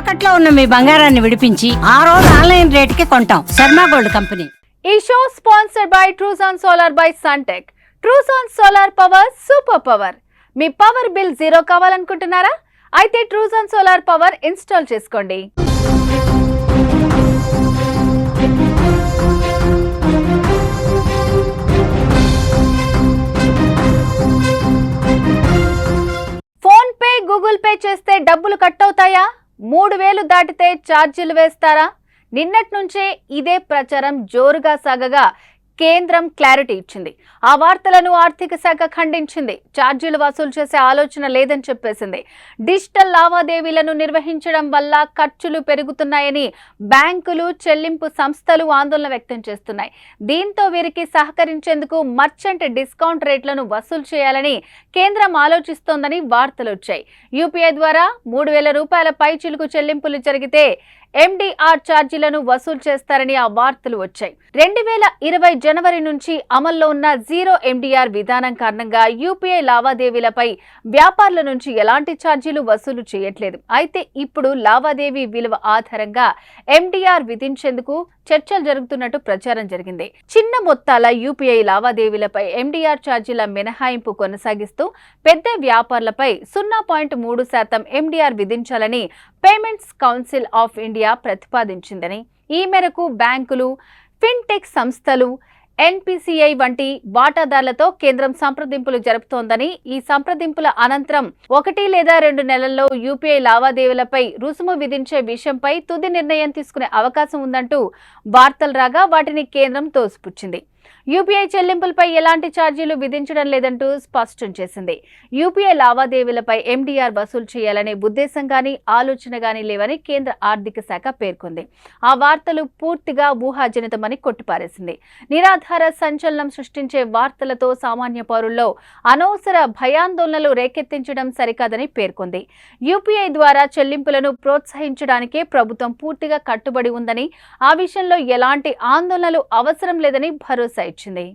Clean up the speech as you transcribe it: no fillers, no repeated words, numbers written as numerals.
తాకట్లో ఉన్న మీ బంగారాన్ని విడిపించి ఆ రోజు ఆన్లైన్ రేటుకి కొంటాం. Sharma gold company. ఈ షో స్పాన్సర్డ్ బై ట్రూజాన్ సోలార్ బై సన్టెక్. ట్రూజాన్ సోలార్ పవర్ సూపర్ పవర్. మీ పవర్ బిల్ జీరో కావాలనుకుంటున్నారా? అయితే ట్రూజాన్ సోలార్ పవర్ ఇన్స్టాల్ చేసుకోండి. ఫోన్ పే, గూగుల్ పే చేస్తే డబ్బులు కట్ అవుతాయా? 3000 దాటితే ఛార్జీలు వేస్తారా? నిన్నటి నుంచే ఇదే ప్రచారం జోరుగా సాగగా కేంద్రం క్లారిటీ ఇచ్చింది. ఆ వార్తలను ఆర్థిక శాఖ ఖండించింది. ఛార్జీలు వసూలు చేసే ఆలోచన లేదని చెప్పేసింది. డిజిటల్ లావాదేవీలను నిర్వహించడం వల్ల ఖర్చులు పెరుగుతున్నాయని బ్యాంకులు, చెల్లింపు సంస్థలు ఆందోళన వ్యక్తం చేస్తున్నాయి. దీంతో వీరికి సహకరించేందుకు మర్చెంట్ డిస్కౌంట్ రేట్లను వసూలు చేయాలని కేంద్రం ఆలోచిస్తోందని వార్తలు వచ్చాయి. యూపీఐ ద్వారా 3000 రూపాయల పైచిలుకు చెల్లింపులు జరిగితే ఎండిఆర్ ఛార్జీలను వసూలు చేస్తారని ఆ వార్తలు వచ్చాయి. 2020 జనవరి నుంచి అమల్లో ఉన్న జీరో ఎండిఆర్ విధానం కారణంగా యూపీఐ లావాదేవీలపై వ్యాపారుల నుంచి ఎలాంటి ఛార్జీలు వసూలు చేయట్లేదు. అయితే ఇప్పుడు లావాదేవీ విలువ ఆధారంగా ఎండిఆర్ విధించేందుకు చర్చలు జరుగుతున్నట్టు ప్రచారం జరిగింది. చిన్న మొత్తాల యూపీఐ లావాదేవీలపై ఎండిఆర్ ఛార్జీల మినహాయింపు కొనసాగిస్తూ పెద్ద వ్యాపారులపై 0.3% ఎండిఆర్ విధించాలని పేమెంట్స్ కౌన్సిల్ ఆఫ్ ఇండియా ప్రతిపాదించిందని, ఈ మేరకు బ్యాంకులు, ఫిన్టెక్ సంస్థలు, ఎన్పిసిఐ వంటి వాటాదారులతో కేంద్రం సంప్రదింపులు జరుపుతోందని, ఈ సంప్రదింపుల అనంతరం 1 లేదా 2 నెలల్లో యూపీఐ లావాదేవీలపై రుసుము విధించే విషయంపై తుది నిర్ణయం తీసుకునే అవకాశం ఉందంటూ వార్తలు రాగా వాటిని కేంద్రం తోసిపుచ్చింది. యూపీఐ చెల్లింపులపై ఎలాంటి ఛార్జీలు విధించడం లేదంటూ స్పష్టం చేసింది. యూపీఐ లావాదేవీలపై ఎండిఆర్ వసూలు చేయాలనే ఉద్దేశం గానీ, ఆలోచన గానీ లేవని కేంద్ర ఆర్థిక శాఖ పేర్కొంది. ఆ వార్తలు పూర్తిగా ఊహాజనితమని కొట్టిపారేసింది. నిరాధార సంచలనం సృష్టించే వార్తలతో సామాన్య పౌరుల్లో అనవసర భయాందోళనలు రేకెత్తించడం సరికాదని పేర్కొంది. యూపీఐ ద్వారా చెల్లింపులను ప్రోత్సహించడానికే ప్రభుత్వం పూర్తిగా కట్టుబడి ఉందని, ఆ విషయంలో ఎలాంటి ఆందోళనలు అవసరం లేదని భరోసా ఇచ్చింది.